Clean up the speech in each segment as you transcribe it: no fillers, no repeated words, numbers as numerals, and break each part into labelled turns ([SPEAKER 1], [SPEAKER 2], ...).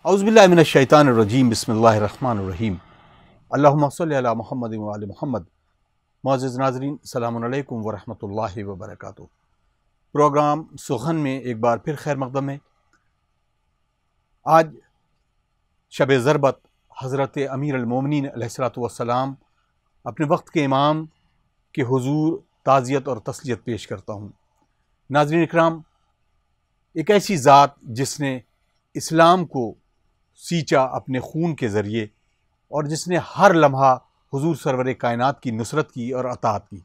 [SPEAKER 1] اعوذ باللہ من الشیطان الرجیم بسم اللہ الرحمن الرحیم اللہم صلی علی محمد و علی محمد۔ معزز ناظرین السلام علیکم ورحمۃ اللہ وبرکاتہ۔ پروگرام سخن میں ایک بار پھر خیر مقدم ہے۔ آج شب ضربت حضرت امیر المومنین علیہ الصلوۃ والسلام اپنے وقت کے امام کے حضور تعزیت اور تسلیت پیش کرتا ہوں۔ ناظرین اکرام، ایک ایسی ذات جس نے اسلام کو سینچا اپنے خون کے ذریعے اور جس نے ہر لمحہ حضور سرور کائنات کی نصرت کی اور اطاعت کی،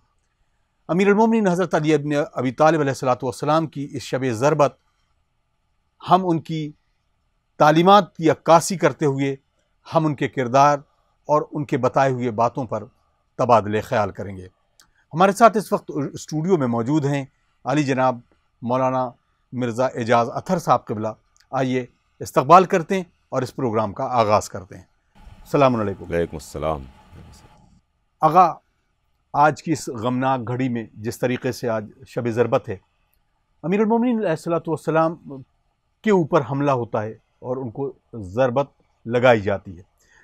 [SPEAKER 1] امیر المومنین حضرت علی ابن ابی طالب علیہ الصلوۃ والسلام کی اس شب ضربت ہم ان کی تعلیمات کی عکاسی کرتے ہوئے ہم ان کے کردار اور ان کے بتائے ہوئے باتوں پر تبادلہ خیال کریں گے۔ ہمارے ساتھ اس وقت اسٹوڈیو میں موجود ہیں علی جناب مولانا مرزا اعجاز اطہر صاحب قبلہ۔ آئیے استقبال کرتے ہیں اور اس پروگرام کا آغاز کرتے ہیں۔ السلام علیکم۔
[SPEAKER 2] وعلیکم السلام۔
[SPEAKER 1] آغا، آج کی اس غمناک گھڑی میں جس طریقے سے آج شب ضربت ہے، امیر المومنین علیہ الصلوۃ والسلام کے اوپر حملہ ہوتا ہے اور ان کو ضربت لگائی جاتی ہے۔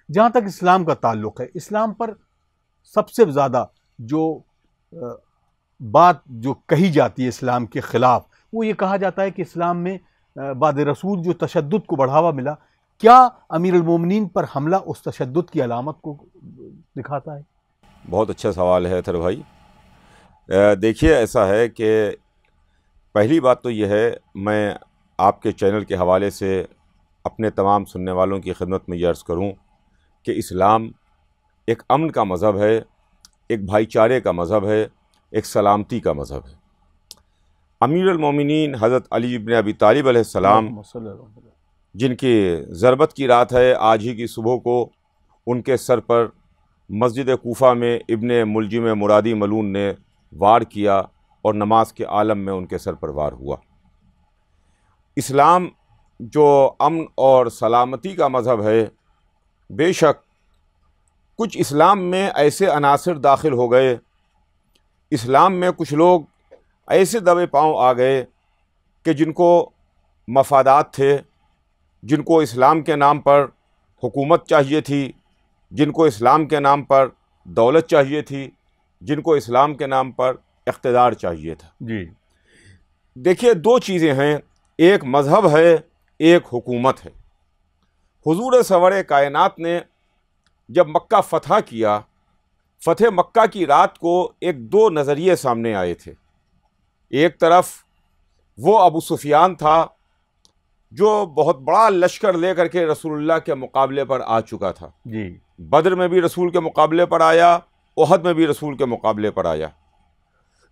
[SPEAKER 1] جہاں تک اسلام کا تعلق ہے، اسلام پر سب سے زیادہ جو بات جو کہی جاتی ہے اسلام کے خلاف، وہ یہ کہا جاتا ہے کہ اسلام میں بعد رسول جو تشدد کو بڑھاوا ملا، کیا امیر المومنین پر حملہ اس تشدد کی علامت کو دکھاتا ہے؟
[SPEAKER 2] بہت اچھا سوال ہے اطہر بھائی۔ دیکھیے، ایسا ہے کہ پہلی بات تو یہ ہے، میں آپ کے چینل کے حوالے سے اپنے تمام سننے والوں کی خدمت میں یہ عرض کروں کہ اسلام ایک امن کا مذہب ہے، ایک بھائی چارے کا مذہب ہے، ایک سلامتی کا مذہب ہے۔ امیر المومنین حضرت علی بن ابی طالب علیہ السلام، جن کی ضربت کی رات ہے، آج ہی کی صبح کو ان کے سر پر مسجد کوفہ میں ابن ملجم مرادی ملعون نے وار کیا اور نماز کے عالم میں ان کے سر پر وار ہوا۔ اسلام جو امن اور سلامتی کا مذہب ہے، بے شک کچھ اسلام میں ایسے عناصر داخل ہو گئے، اسلام میں کچھ لوگ ایسے دبے پاؤں آ گئے کہ جن کو مفادات تھے، جن کو اسلام کے نام پر حکومت چاہیے تھی، جن کو اسلام کے نام پر دولت چاہیے تھی، جن کو اسلام کے نام پر اقتدار چاہیے تھا۔
[SPEAKER 1] جی
[SPEAKER 2] دیکھیے، دو چیزیں ہیں، ایک مذہب ہے، ایک حکومت ہے۔ حضور سرور کائنات نے جب مکہ فتح کیا، فتح مکہ کی رات کو ایک دو نظریے سامنے آئے تھے۔ ایک طرف وہ ابو سفیان تھا جو بہت بڑا لشکر لے کر کے رسول اللہ کے مقابلے پر آ چکا تھا۔
[SPEAKER 1] جی،
[SPEAKER 2] بدر میں بھی رسول کے مقابلے پر آیا، احد میں بھی رسول کے مقابلے پر آیا۔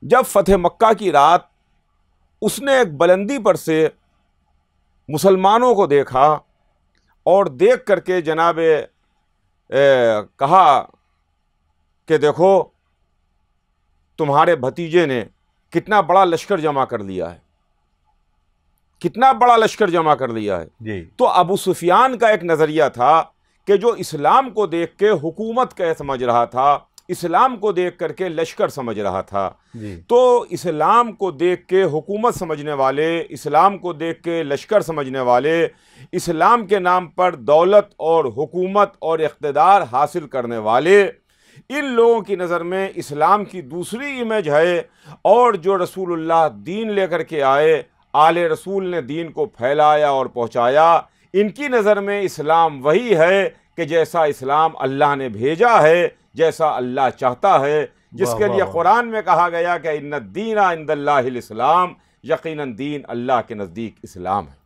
[SPEAKER 2] جب فتح مکہ کی رات اس نے ایک بلندی پر سے مسلمانوں کو دیکھا اور دیکھ کر کے جناب کہا کہ دیکھو تمہارے بھتیجے نے کتنا بڑا لشکر جمع کر لیا ہے، کتنا بڑا لشکر جمع کر لیا ہے۔
[SPEAKER 1] جی،
[SPEAKER 2] تو ابو سفیان کا ایک نظریہ تھا کہ جو اسلام کو دیکھ کے حکومت کا سمجھ رہا تھا، اسلام کو دیکھ کر کے لشکر سمجھ رہا تھا،
[SPEAKER 1] جی،
[SPEAKER 2] تو اسلام کو دیکھ کے حکومت سمجھنے والے، اسلام کو دیکھ کے لشکر سمجھنے والے، اسلام کے نام پر دولت اور حکومت اور اقتدار حاصل کرنے والے، ان لوگوں کی نظر میں اسلام کی دوسری امیج ہے، اور جو رسول اللہ دین لے کر کے آئے، آل رسول نے دین کو پھیلایا اور پہنچایا، ان کی نظر میں اسلام وہی ہے کہ جیسا اسلام اللہ نے بھیجا ہے، جیسا اللہ چاہتا ہے، جس کے لیے قرآن میں کہا گیا کہ ان الدین عند اللہ الاسلام، یقیناً دین اللہ کے نزدیک اسلام ہے۔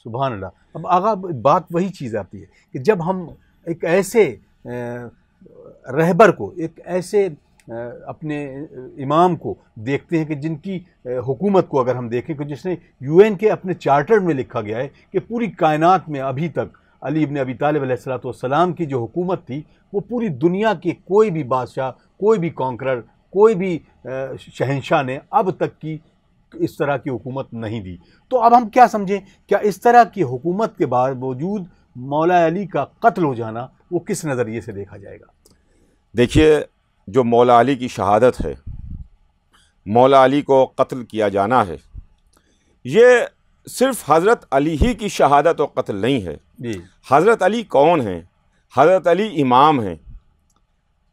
[SPEAKER 1] سبحان اللہ۔ اب آغا، بات وہی چیز آتی ہے کہ جب ہم ایک ایسے رہبر کو، ایک ایسے اپنے امام کو دیکھتے ہیں کہ جن کی حکومت کو اگر ہم دیکھیں کہ جس نے یو این کے اپنے چارٹر میں لکھا گیا ہے کہ پوری کائنات میں ابھی تک علی ابن ابی طالب علیہ الصلوۃ والسلام کی جو حکومت تھی، وہ پوری دنیا کے کوئی بھی بادشاہ، کوئی بھی کانکرر، کوئی بھی شہنشاہ نے اب تک کی اس طرح کی حکومت نہیں دی۔ تو اب ہم کیا سمجھیں، کیا اس طرح کی حکومت کے باوجود مولا علی کا قتل ہو جانا وہ کس نظریے سے دیکھا جائے گا؟
[SPEAKER 2] دیکھیے، جو مولا علی کی شہادت ہے، مولا علی کو قتل کیا جانا ہے، یہ صرف حضرت علی ہی کی شہادت و قتل نہیں ہے.
[SPEAKER 1] جی
[SPEAKER 2] حضرت علی کون ہیں؟ حضرت علی امام ہیں.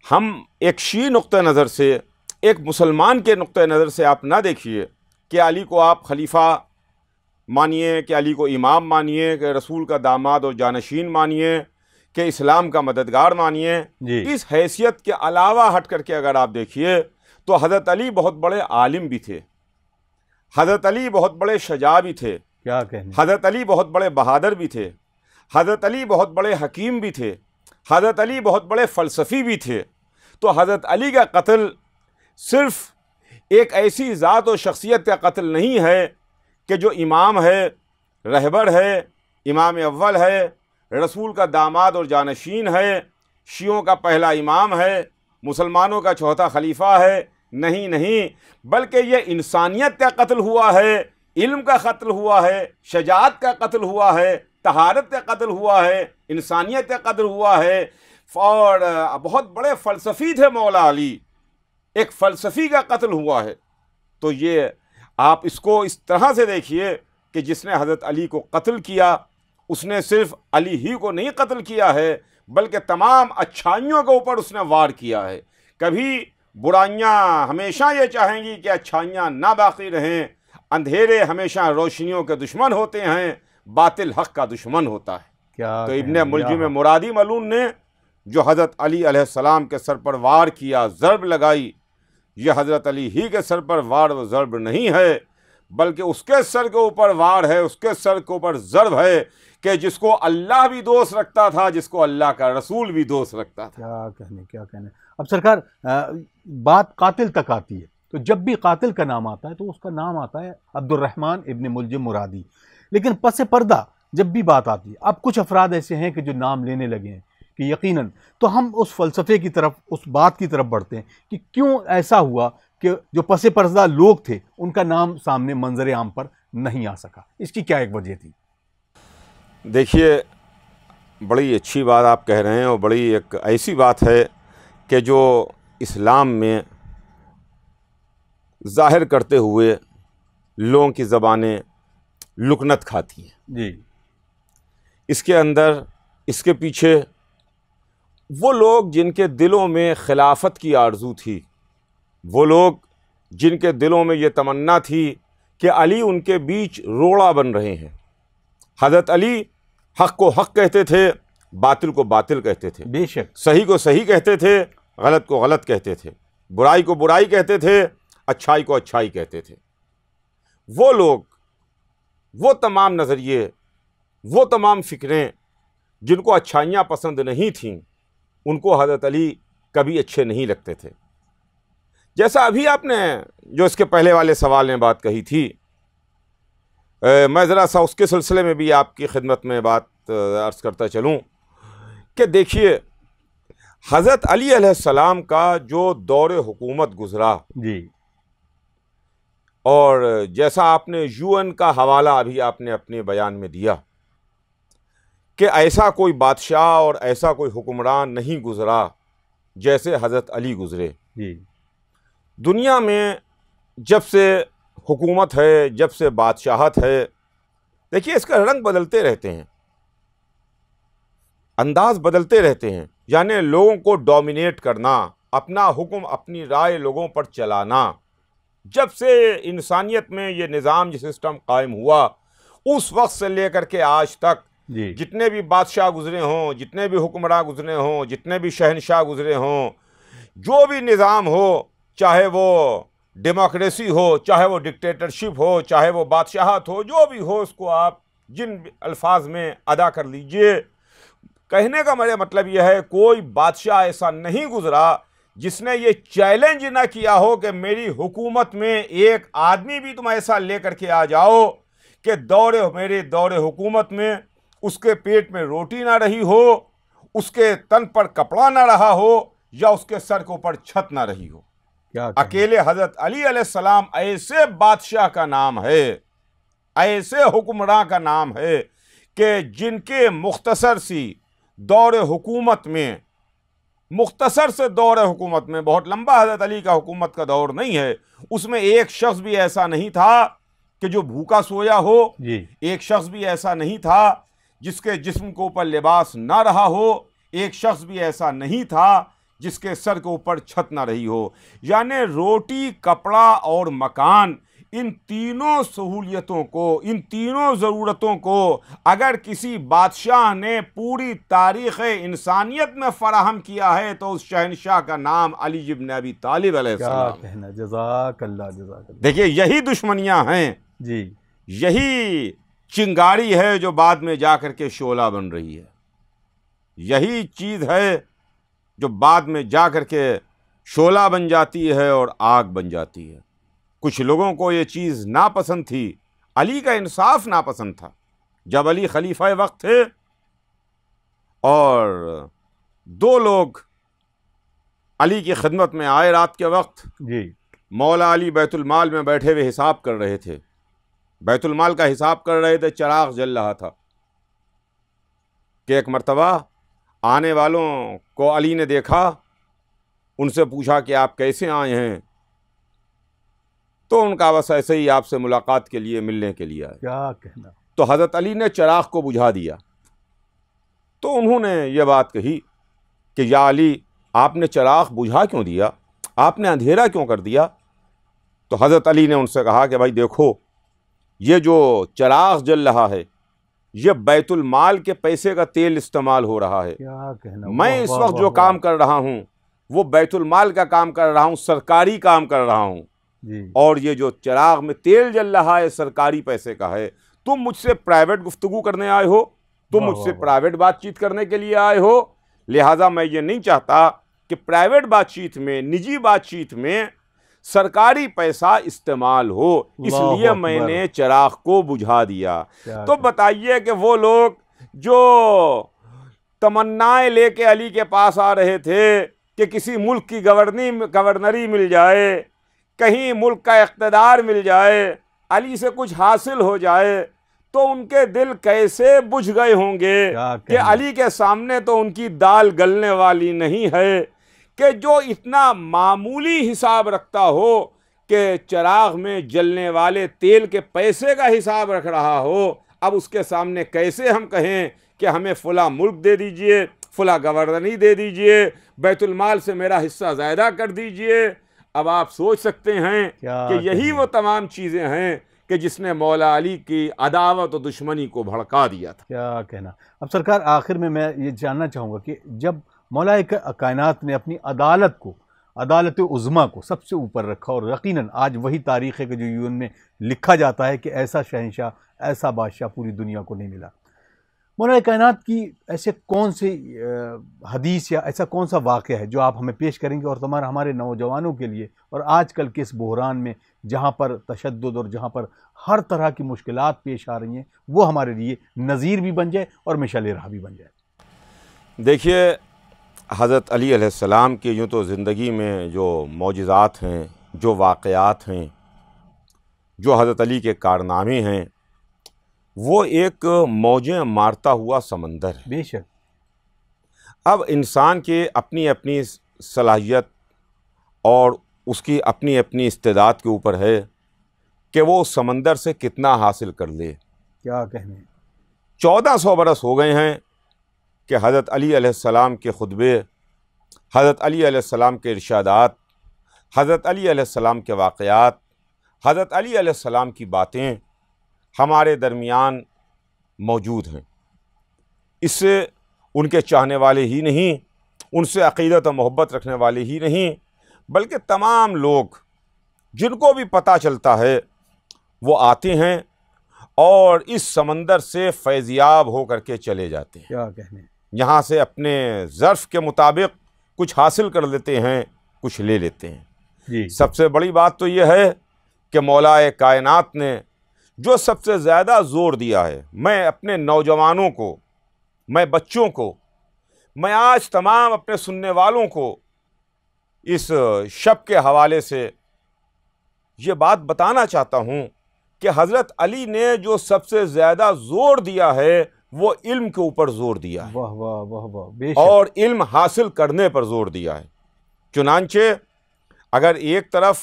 [SPEAKER 2] ہم ایک شیعی نقطہ نظر سے، ایک مسلمان کے نقطہ نظر سے آپ نہ دیکھیے کہ علی کو آپ خلیفہ مانیے، کہ علی کو امام مانیے، کہ رسول کا داماد اور جانشین مانیے، کہ اسلام کا مددگار مانیے.
[SPEAKER 1] جی
[SPEAKER 2] اس حیثیت کے علاوہ ہٹ کر کے اگر آپ دیکھیے تو حضرت علی بہت بڑے عالم بھی تھے، حضرت علی بہت بڑے شجاع بھی تھے،
[SPEAKER 1] کیا کہنے.
[SPEAKER 2] حضرت علی بہت بڑے بہادر بھی تھے، حضرت علی بہت بڑے حکیم بھی تھے، حضرت علی بہت بڑے فلسفی بھی تھے. تو حضرت علی کا قتل صرف ایک ایسی ذات و شخصیت کا قتل نہیں ہے کہ جو امام ہے، رہبر ہے، امام اول ہے، رسول کا داماد اور جانشین ہے، شیعوں کا پہلا امام ہے، مسلمانوں کا چوتھا خلیفہ ہے. نہیں نہیں، بلکہ یہ انسانیت کا قتل ہوا ہے، علم کا قتل ہوا ہے، شجاعت کا قتل ہوا ہے، طہارت کا قتل ہوا ہے، انسانیت کا قتل ہوا ہے. اور بہت بڑے فلسفی تھے مولا علی، ایک فلسفی کا قتل ہوا ہے. تو یہ آپ اس کو اس طرح سے دیکھیے کہ جس نے حضرت علی کو قتل کیا، اس نے صرف علی ہی کو نہیں قتل کیا ہے بلکہ تمام اچھائیوں کے اوپر اس نے وار کیا ہے. کبھی برائیاں ہمیشہ یہ چاہیں گی کہ اچھائیاں نہ باقی رہیں، اندھیرے ہمیشہ روشنیوں کے دشمن ہوتے ہیں، باطل حق کا دشمن ہوتا ہے.
[SPEAKER 1] کیا
[SPEAKER 2] تو ابن
[SPEAKER 1] کہنے.
[SPEAKER 2] ملجم مرادی ملعون نے جو حضرت علی علیہ السلام کے سر پر وار کیا، ضرب لگائی، یہ حضرت علی ہی کے سر پر وار و ضرب نہیں ہے بلکہ اس کے سر کے اوپر وار ہے، اس کے سر کے اوپر ضرب ہے کہ جس کو اللہ بھی دوست رکھتا تھا، جس کو اللہ کا رسول بھی دوست رکھتا تھا.
[SPEAKER 1] کیا کہنے کیا کہنے. اب سرکار بات قاتل تک آتی ہے تو جب بھی قاتل کا نام آتا ہے تو اس کا نام آتا ہے عبد الرحمن ابن ملجم مرادی. لیکن پس پردہ جب بھی بات آتی ہے، اب کچھ افراد ایسے ہیں کہ جو نام لینے لگے ہیں کہ یقیناً، تو ہم اس فلسفے کی طرف، اس بات کی طرف بڑھتے ہیں کہ کیوں ایسا ہوا کہ جو پس پردہ لوگ تھے ان کا نام سامنے منظر عام پر نہیں آ سکا. اس کی کیا ایک وجہ تھی؟
[SPEAKER 2] دیکھیے، بڑی اچھی بات آپ کہہ رہے ہیں اور بڑی ایک ایسی بات ہے کہ جو اسلام میں ظاہر کرتے ہوئے لوگوں کی زبانیں لکنت کھاتی ہیں.
[SPEAKER 1] جی
[SPEAKER 2] اس کے اندر، اس کے پیچھے وہ لوگ جن کے دلوں میں خلافت کی آرزو تھی، وہ لوگ جن کے دلوں میں یہ تمنا تھی کہ علی ان کے بیچ روڑا بن رہے ہیں. حضرت علی حق کو حق کہتے تھے، باطل کو باطل کہتے تھے،
[SPEAKER 1] بے شک.
[SPEAKER 2] صحیح کو صحیح کہتے تھے، غلط کو غلط کہتے تھے، برائی کو برائی کہتے تھے، اچھائی کو اچھائی کہتے تھے. وہ لوگ، وہ تمام نظریے، وہ تمام فکریں جن کو اچھائیاں پسند نہیں تھیں، ان کو حضرت علی کبھی اچھے نہیں لگتے تھے. جیسا ابھی آپ نے جو اس کے پہلے والے سوال میں بات کہی تھی، میں ذرا سا اس کے سلسلے میں بھی آپ کی خدمت میں بات عرض کرتا چلوں کہ دیکھیے، حضرت علی علیہ السلام کا جو دور حکومت گزرا،
[SPEAKER 1] جی
[SPEAKER 2] اور جیسا آپ نے UN کا حوالہ ابھی آپ نے اپنے بیان میں دیا کہ ایسا کوئی بادشاہ اور ایسا کوئی حکمران نہیں گزرا جیسے حضرت علی گزرے.
[SPEAKER 1] جی
[SPEAKER 2] دنیا میں جب سے حکومت ہے، جب سے بادشاہت ہے، دیکھیے اس کا رنگ بدلتے رہتے ہیں، انداز بدلتے رہتے ہیں. یعنی لوگوں کو ڈومینیٹ کرنا، اپنا حکم، اپنی رائے لوگوں پر چلانا. جب سے انسانیت میں یہ نظام، یہ سسٹم قائم ہوا، اس وقت سے لے کر کے آج تک
[SPEAKER 1] جی
[SPEAKER 2] جتنے بھی بادشاہ گزرے ہوں، جتنے بھی حکمراں گزرے ہوں، جتنے بھی شہنشاہ گزرے ہوں، جو بھی نظام ہو، چاہے وہ ڈیموکریسی ہو، چاہے وہ ڈکٹیٹرشپ ہو، چاہے وہ بادشاہت ہو، جو بھی ہو، اس کو آپ جن الفاظ میں ادا کر لیجئے. کہنے کا میرا مطلب یہ ہے، کوئی بادشاہ ایسا نہیں گزرا جس نے یہ چیلنج نہ کیا ہو کہ میری حکومت میں ایک آدمی بھی تم ایسا لے کر کے آ جاؤ کہ میرے دور حکومت میں اس کے پیٹ میں روٹی نہ رہی ہو، اس کے تن پر کپڑا نہ رہا ہو، یا اس کے سر کے اوپر چھت نہ رہی ہو.
[SPEAKER 1] کیا
[SPEAKER 2] اکیلے حضرت علی علیہ السلام ایسے بادشاہ کا نام ہے، ایسے حکمراں کا نام ہے کہ جن کے مختصر سی دور حکومت میں، مختصر سے دور حکومت میں، بہت لمبا حضرت علی کا حکومت کا دور نہیں ہے، اس میں ایک شخص بھی ایسا نہیں تھا کہ جو بھوکا سویا ہو،
[SPEAKER 1] جی
[SPEAKER 2] ایک شخص بھی ایسا نہیں تھا جس کے جسم کے اوپر لباس نہ رہا ہو، ایک شخص بھی ایسا نہیں تھا جس کے سر کے اوپر چھت نہ رہی ہو۔ یعنی روٹی، کپڑا اور مکان، ان تینوں سہولیتوں کو، ان تینوں ضرورتوں کو اگر کسی بادشاہ نے پوری تاریخ انسانیت میں فراہم کیا ہے تو اس شہنشاہ کا نام علی ابن ابی طالب علیہ
[SPEAKER 1] کیا
[SPEAKER 2] السلام۔
[SPEAKER 1] کہنا، جزاک اللہ جزاک اللہ۔
[SPEAKER 2] دیکھیے یہی دشمنیاں ہیں،
[SPEAKER 1] جی
[SPEAKER 2] یہی چنگاری ہے جو بعد میں جا کر کے شعلہ بن رہی ہے، یہی چیز ہے جو بعد میں جا کر کے شعلہ بن جاتی ہے اور آگ بن جاتی ہے۔ کچھ لوگوں کو یہ چیز ناپسند تھی، علی کا انصاف ناپسند تھا۔ جب علی خلیفہ وقت تھے اور دو لوگ علی کی خدمت میں آئے رات کے وقت،
[SPEAKER 1] جی
[SPEAKER 2] مولا علی بیت المال میں بیٹھے ہوئے حساب کر رہے تھے، بیت المال کا حساب کر رہے تھے، چراغ جل رہا تھا کہ ایک مرتبہ آنے والوں کو علی نے دیکھا، ان سے پوچھا کہ آپ کیسے آئے ہیں؟ تو ان کا بس ایسے ہی آپ سے ملاقات کے لیے، ملنے کے لیے آئے۔
[SPEAKER 1] کیا کہنا۔
[SPEAKER 2] تو حضرت علی نے چراغ کو بجھا دیا، تو انہوں نے یہ بات کہی کہ یا علی، آپ نے چراغ بجھا کیوں دیا؟ آپ نے اندھیرا کیوں کر دیا؟ تو حضرت علی نے ان سے کہا کہ بھائی دیکھو، یہ جو چراغ جل رہا ہے یہ بیت المال کے پیسے کا تیل استعمال ہو رہا ہے۔
[SPEAKER 1] کیا کہنا۔
[SPEAKER 2] میں اس وقت جو کام کر رہا ہوں وہ بیت المال کا کام کر رہا ہوں، سرکاری کام کر رہا ہوں،
[SPEAKER 1] جی
[SPEAKER 2] اور یہ جو چراغ میں تیل جل رہا ہے سرکاری پیسے کا ہے۔ تم مجھ سے پرائیویٹ گفتگو کرنے آئے ہو، تم مجھ سے پرائیویٹ بات چیت کرنے کے لیے آئے ہو، لہٰذا میں یہ نہیں چاہتا کہ پرائیویٹ بات چیت میں، نجی بات چیت میں سرکاری پیسہ استعمال ہو، اس لیے میں نے چراغ کو بجھا دیا۔ تو بتائیے کہ وہ لوگ جو تمنائیں لے کے علی کے پاس آ رہے تھے کہ کسی ملک کی گورنری مل جائے، کہیں ملک کا اقتدار مل جائے، علی سے کچھ حاصل ہو جائے، تو ان کے دل کیسے بجھ گئے ہوں گے کہ علی کے سامنے تو ان کی دال گلنے والی نہیں ہے، کہ جو اتنا معمولی حساب رکھتا ہو کہ چراغ میں جلنے والے تیل کے پیسے کا حساب رکھ رہا ہو، اب اس کے سامنے کیسے ہم کہیں کہ ہمیں فلاں ملک دے دیجئے، فلاں گورنری دے دیجئے، بیت المال سے میرا حصہ زیادہ کر دیجئے۔ اب آپ سوچ سکتے ہیں کہ یہی وہ تمام چیزیں ہیں کہ جس نے مولا علی کی عداوت و دشمنی کو بھڑکا دیا تھا۔
[SPEAKER 1] کیا کہنا۔ اب سرکار آخر میں یہ جاننا چاہوں گا کہ جب مولا کائنات نے اپنی عدالت کو، عدالت عظمیٰ کو سب سے اوپر رکھا، اور یقیناً آج وہی تاریخ ہے کہ جو یون میں لکھا جاتا ہے کہ ایسا شہنشاہ، ایسا بادشاہ پوری دنیا کو نہیں ملا، مولا کائنات کی ایسے کون سے حدیث یا ایسا کون سا واقعہ ہے جو آپ ہمیں پیش کریں گے، اور ہمارے نوجوانوں کے لیے، اور آج کل کے اس بحران میں جہاں پر تشدد اور جہاں پر ہر طرح کی مشکلات پیش آ رہی ہیں، وہ ہمارے لیے نظیر بھی بن جائے اور مشعل راہ بھی بن جائے؟
[SPEAKER 2] دیکھیے حضرت علی علیہ السلام کی یوں تو زندگی میں جو معجزات ہیں، جو واقعات ہیں، جو حضرت علی کے کارنامے ہیں، وہ ایک موجیں مارتا ہوا سمندر ہے۔
[SPEAKER 1] بے شک۔
[SPEAKER 2] اب انسان کے اپنی اپنی صلاحیت اور اس کی اپنی اپنی استعداد کے اوپر ہے کہ وہ اس سمندر سے کتنا حاصل کر لے۔
[SPEAKER 1] کیا کہنے۔
[SPEAKER 2] 1400 برس ہو گئے ہیں کہ حضرت علی علیہ السلام کے خطبے، حضرت علی علیہ السلام کے ارشادات، حضرت علی علیہ السلام کے واقعات، حضرت علی علیہ السلام کی باتیں ہمارے درمیان موجود ہیں۔ اس سے ان کے چاہنے والے ہی نہیں، ان سے عقیدت و محبت رکھنے والے ہی نہیں، بلکہ تمام لوگ جن کو بھی پتہ چلتا ہے وہ آتے ہیں اور اس سمندر سے فیضیاب ہو کر کے چلے جاتے ہیں۔
[SPEAKER 1] کیا کہنے۔
[SPEAKER 2] یہاں سے اپنے ظرف کے مطابق کچھ حاصل کر لیتے ہیں، کچھ لے لیتے ہیں۔
[SPEAKER 1] جی
[SPEAKER 2] سب سے بڑی بات تو یہ ہے کہ مولا کائنات نے جو سب سے زیادہ زور دیا ہے، میں اپنے نوجوانوں کو، میں بچوں کو، میں آج تمام اپنے سننے والوں کو اس شب کے حوالے سے یہ بات بتانا چاہتا ہوں کہ حضرت علی نے جو سب سے زیادہ زور دیا ہے وہ علم کے اوپر زور دیا ہے،
[SPEAKER 1] واہ واہ واہ واہ، بے شک۔
[SPEAKER 2] اور علم حاصل کرنے پر زور دیا ہے۔ چنانچہ اگر ایک طرف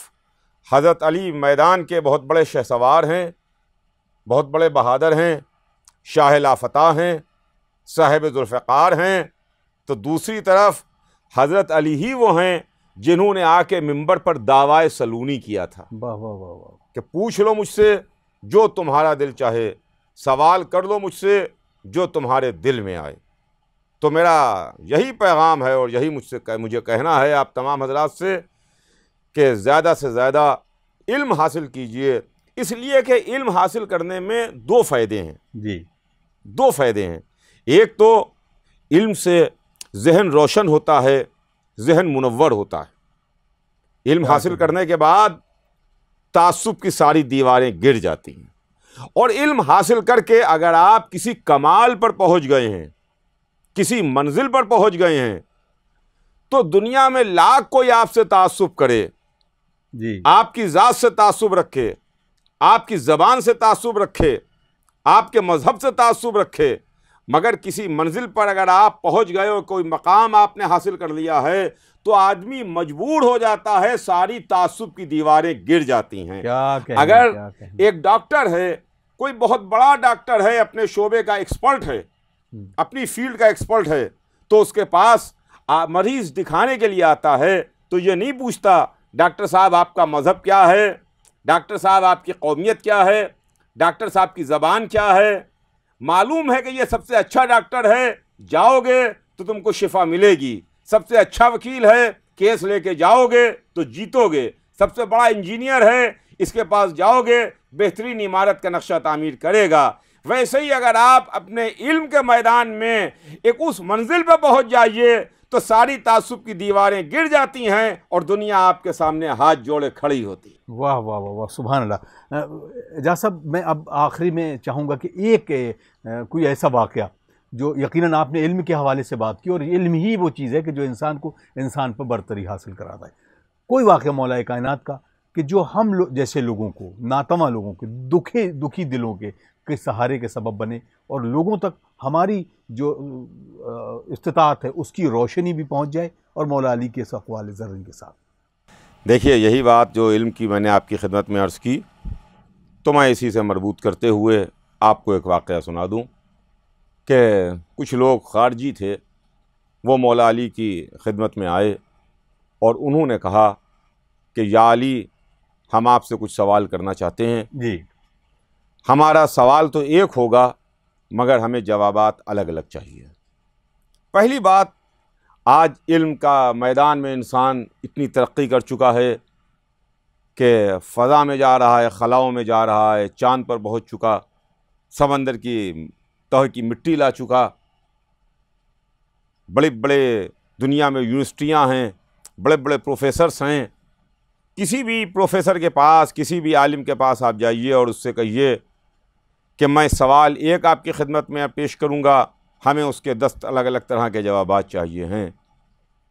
[SPEAKER 2] حضرت علی میدان کے بہت بڑے شہسوار ہیں، بہت بڑے بہادر ہیں، شاہ لافتہ ہیں، صاحب ذوالفقار ہیں، تو دوسری طرف حضرت علی ہی وہ ہیں جنہوں نے آ کے ممبر پر دعویٰ سلونی کیا تھا
[SPEAKER 1] واہ واہ واہ واہ،
[SPEAKER 2] کہ پوچھ لو مجھ سے جو تمہارا دل چاہے، سوال کر لو مجھ سے جو تمہارے دل میں آئے۔ تو میرا یہی پیغام ہے اور یہی مجھے کہنا ہے آپ تمام حضرات سے کہ زیادہ سے زیادہ علم حاصل کیجئے، اس لیے کہ علم حاصل کرنے میں دو فائدے ہیں،
[SPEAKER 1] جی
[SPEAKER 2] دو فائدے ہیں۔ ایک تو علم سے ذہن روشن ہوتا ہے، ذہن منور ہوتا ہے۔ علم حاصل کرنے کے بعد تعصب کی ساری دیواریں گر جاتی ہیں، اور علم حاصل کر کے اگر آپ کسی کمال پر پہنچ گئے ہیں، کسی منزل پر پہنچ گئے ہیں، تو دنیا میں لاکھ کوئی آپ سے تعصب کرے،
[SPEAKER 1] جی
[SPEAKER 2] آپ کی ذات سے تعصب رکھے، آپ کی زبان سے تعصب رکھے، آپ کے مذہب سے تعصب رکھے، مگر کسی منزل پر اگر آپ پہنچ گئے اور کوئی مقام آپ نے حاصل کر لیا ہے تو آدمی مجبور ہو جاتا ہے، ساری تعصب کی دیواریں گر جاتی ہیں۔
[SPEAKER 1] کیا کہنا،
[SPEAKER 2] اگر
[SPEAKER 1] کیا کہنا۔
[SPEAKER 2] ایک ڈاکٹر ہے، کوئی بہت بڑا ڈاکٹر ہے، اپنے شعبے کا ایکسپرٹ ہے، اپنی فیلڈ کا ایکسپرٹ ہے، تو اس کے پاس مریض دکھانے کے لیے آتا ہے تو یہ نہیں پوچھتا ڈاکٹر صاحب آپ کا مذہب کیا ہے، ڈاکٹر صاحب آپ کی قومیت کیا ہے، ڈاکٹر صاحب کی زبان کیا ہے۔ معلوم ہے کہ یہ سب سے اچھا ڈاکٹر ہے، جاؤ گے تو تم کو شفا ملے گی، سب سے اچھا وکیل ہے، کیس لے کے جاؤ گے تو جیتو گے، سب سے بڑا انجینئر ہے، اس کے پاس جاؤ گے بہترین عمارت کا نقشہ تعمیر کرے گا۔ ویسے ہی اگر آپ اپنے علم کے میدان میں ایک اس منزل پہ پہنچ جائیے تو ساری تعصب کی دیواریں گر جاتی ہیں اور دنیا آپ کے سامنے ہاتھ جوڑے کھڑی ہوتی ہے۔
[SPEAKER 1] واہ واہ واہ واہ، سبحان اللہ۔ اعجاز صاحب، میں اب آخری میں چاہوں گا کہ ایک کوئی ایسا واقعہ جو یقیناً آپ نے علم کے حوالے سے بات کی، اور علم ہی وہ چیز ہے کہ جو انسان کو انسان پر برتری حاصل کراتا ہے، کوئی واقعہ مولا کائنات کا کہ جو ہم جیسے لوگوں کو، ناتواں لوگوں کے، دکھی دلوں کے سہارے کے سبب بنے، اور لوگوں تک ہماری جو استطاعت ہے اس کی روشنی بھی پہنچ جائے، اور مولا علی کے اقوال زرین کے ساتھ۔
[SPEAKER 2] دیکھیے یہی بات جو علم کی میں نے آپ کی خدمت میں عرض کی، تو میں اسی سے مربوط کرتے ہوئے آپ کو ایک واقعہ سنا دوں کہ کچھ لوگ خارجی تھے، وہ مولا علی کی خدمت میں آئے اور انہوں نے کہا کہ یا علی، ہم آپ سے کچھ سوال کرنا چاہتے ہیں۔
[SPEAKER 1] جی
[SPEAKER 2] ہمارا سوال تو ایک ہوگا مگر ہمیں جوابات الگ الگ چاہیے۔ پہلی بات، آج علم کا میدان میں انسان اتنی ترقی کر چکا ہے کہ فضا میں جا رہا ہے، خلاؤں میں جا رہا ہے، چاند پر پہنچ چکا، سمندر کی تہ کی مٹی لا چکا، بڑے بڑے دنیا میں یونیورسٹیاں ہیں، بڑے بڑے پروفیسرس ہیں۔ کسی بھی پروفیسر کے پاس، کسی بھی عالم کے پاس آپ جائیے اور اس سے کہیے کہ میں سوال ایک آپ کی خدمت میں پیش کروں گا، ہمیں اس کے 10 الگ الگ طرح کے جوابات چاہیے ہیں،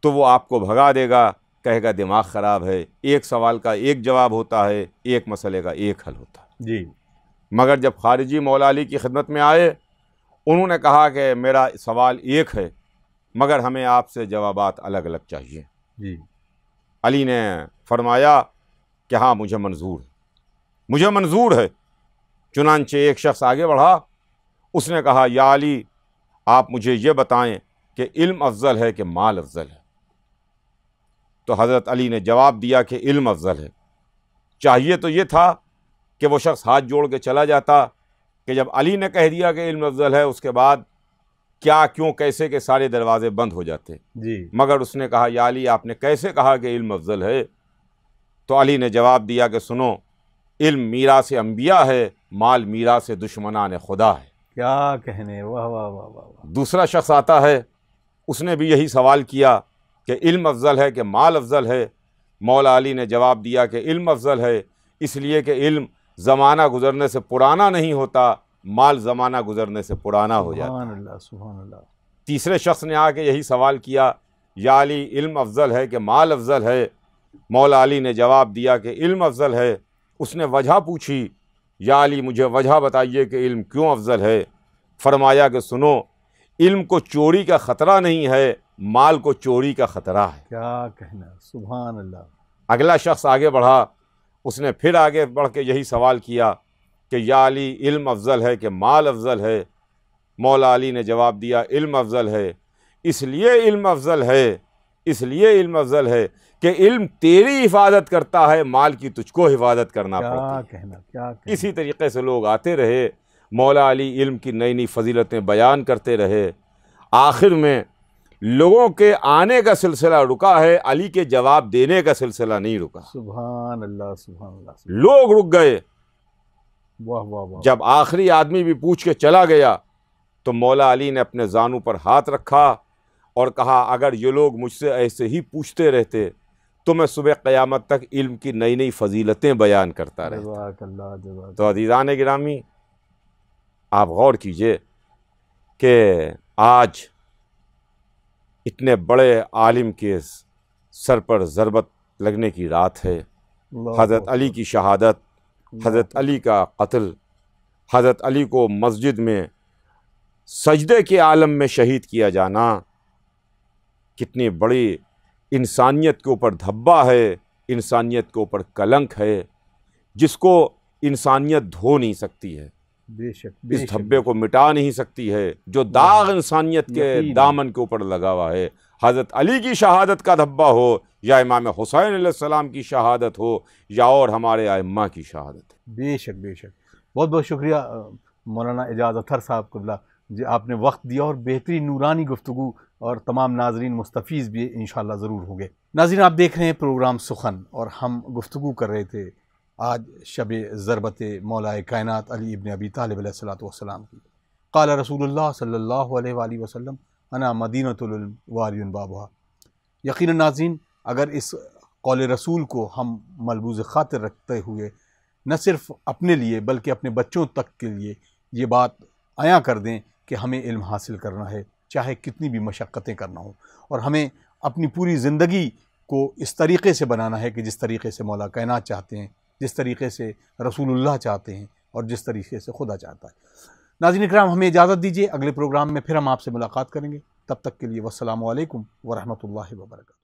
[SPEAKER 2] تو وہ آپ کو بھگا دے گا، کہے گا دماغ خراب ہے، ایک سوال کا ایک جواب ہوتا ہے، ایک مسئلے کا ایک حل ہوتا ہے۔
[SPEAKER 1] جی
[SPEAKER 2] مگر جب خارجی مولا علی کی خدمت میں آئے، انہوں نے کہا کہ میرا سوال ایک ہے مگر ہمیں آپ سے جوابات الگ الگ چاہیے۔
[SPEAKER 1] جی
[SPEAKER 2] علی نے فرمایا کہ ہاں مجھے منظور ہے۔ چنانچہ ایک شخص آگے بڑھا، اس نے کہا یا علی، آپ مجھے یہ بتائیں کہ علم افضل ہے کہ مال افضل ہے؟ تو حضرت علی نے جواب دیا کہ علم افضل ہے۔ چاہیے تو یہ تھا کہ وہ شخص ہاتھ جوڑ کے چلا جاتا کہ جب علی نے کہہ دیا کہ علم افضل ہے، اس کے بعد کیا کیوں کیسے کے سارے دروازے بند ہو جاتے،
[SPEAKER 1] جی
[SPEAKER 2] مگر اس نے کہا یا علی، آپ نے کیسے کہا کہ علم افضل ہے؟ تو علی نے جواب دیا کہ سنو، علم میراث انبیاء ہے، مال میراث دشمنان خدا ہے۔
[SPEAKER 1] کیا کہنے، واہ واہ واہ واہ واہ۔
[SPEAKER 2] دوسرا شخص آتا ہے، اس نے بھی یہی سوال کیا کہ علم افضل ہے کہ مال افضل ہے؟ مولا علی نے جواب دیا کہ علم افضل ہے، اس لیے کہ علم زمانہ گزرنے سے پرانا نہیں ہوتا، مال زمانہ گزرنے سے پرانا ہو جاتا۔
[SPEAKER 1] سبحان اللہ، سبحان اللہ۔
[SPEAKER 2] تیسرے شخص نے آ کے یہی سوال کیا، یا علی، علم افضل ہے کہ مال افضل ہے؟ مولا علی نے جواب دیا کہ علم افضل ہے۔ اس نے وجہ پوچھی، یا علی مجھے وجہ بتائیے کہ علم کیوں افضل ہے؟ فرمایا کہ سنو، علم کو چوری کا خطرہ نہیں ہے، مال کو چوری کا خطرہ ہے۔
[SPEAKER 1] کیا کہنا، سبحان اللہ۔
[SPEAKER 2] اگلا شخص آگے بڑھا، اس نے پھر آگے بڑھ کے یہی سوال کیا کہ یا علی علم افضل ہے کہ مال افضل ہے؟ مولا علی نے جواب دیا علم افضل ہے، اس لیے علم افضل ہے، اس لیے علم افضل ہے کہ علم تیری حفاظت کرتا ہے، مال کی تجھ کو حفاظت کرنا پڑتی ہے۔
[SPEAKER 1] کیا کہنا۔
[SPEAKER 2] اسی طریقے سے لوگ آتے رہے، مولا علی علم کی نئی نئی فضیلتیں بیان کرتے رہے، آخر میں لوگوں کے آنے کا سلسلہ رکا ہے، علی کے جواب دینے کا سلسلہ نہیں رکا۔
[SPEAKER 1] سبحان اللہ، سبحان اللہ،
[SPEAKER 2] لوگ رک گئے۔
[SPEAKER 1] واہ واہ واہ۔
[SPEAKER 2] جب آخری آدمی بھی پوچھ کے چلا گیا تو مولا علی نے اپنے زانو پر ہاتھ رکھا اور کہا اگر یہ لوگ مجھ سے ایسے ہی پوچھتے رہتے تو میں صبح قیامت تک علم کی نئی نئی فضیلتیں بیان کرتا رہتا۔
[SPEAKER 1] جزاک اللہ، جزاک
[SPEAKER 2] تو عزیزان گرامی، آپ غور کیجئے کہ آج اتنے بڑے عالم کے سر پر ضربت لگنے کی رات ہے،
[SPEAKER 1] اللہ۔
[SPEAKER 2] حضرت علی کی شہادت، حضرت علی کا قتل، حضرت علی کو مسجد میں سجدے کے عالم میں شہید کیا جانا کتنی بڑی انسانیت کے اوپر دھبا ہے، انسانیت کے اوپر کلنک ہے، جس کو انسانیت دھو نہیں سکتی ہے،
[SPEAKER 1] بے شک،
[SPEAKER 2] اس دھبے کو مٹا نہیں سکتی ہے جو داغ انسانیت کے
[SPEAKER 1] یقین۔
[SPEAKER 2] دامن کے اوپر لگا ہوا ہے۔ حضرت علی کی شہادت کا دھبا ہو یا امام حسین علیہ السلام کی شہادت ہو یا اور ہمارے ائمہ کی شہادت ہے۔
[SPEAKER 1] بے شک، بے شک۔ بہت بہت شکریہ مولانا اعجاز اطہر صاحب قبلہ جی، آپ نے وقت دیا اور بہترین نورانی گفتگو، اور تمام ناظرین مستفیض بھی انشاءاللہ ضرور ہوں گے۔ ناظرین، آپ دیکھ رہے ہیں پروگرام سخن، اور ہم گفتگو کر رہے تھے آج شب ضربت مولا کائنات علی ابن ابی طالب علیہ الصلوۃ والسلام کی۔ قال رسول اللہ صلی اللہ علیہ وآلہ وسلم انا مدینۃ العلم والی بابھا۔ یقیناً ناظرین، اگر اس قول رسول کو ہم ملبوز خاطر رکھتے ہوئے نہ صرف اپنے لیے بلکہ اپنے بچوں تک کے لیے یہ بات عیاں کر دیں کہ ہمیں علم حاصل کرنا ہے، چاہے کتنی بھی مشقتیں کرنا ہوں، اور ہمیں اپنی پوری زندگی کو اس طریقے سے بنانا ہے کہ جس طریقے سے مولا کائنات چاہتے ہیں، جس طریقے سے رسول اللہ چاہتے ہیں، اور جس طریقے سے خدا چاہتا ہے۔ ناظرین اکرام، ہمیں اجازت دیجیے، اگلے پروگرام میں پھر ہم آپ سے ملاقات کریں گے۔ تب تک کے لیے والسلام علیکم ورحمۃ اللہ وبرکاتہ۔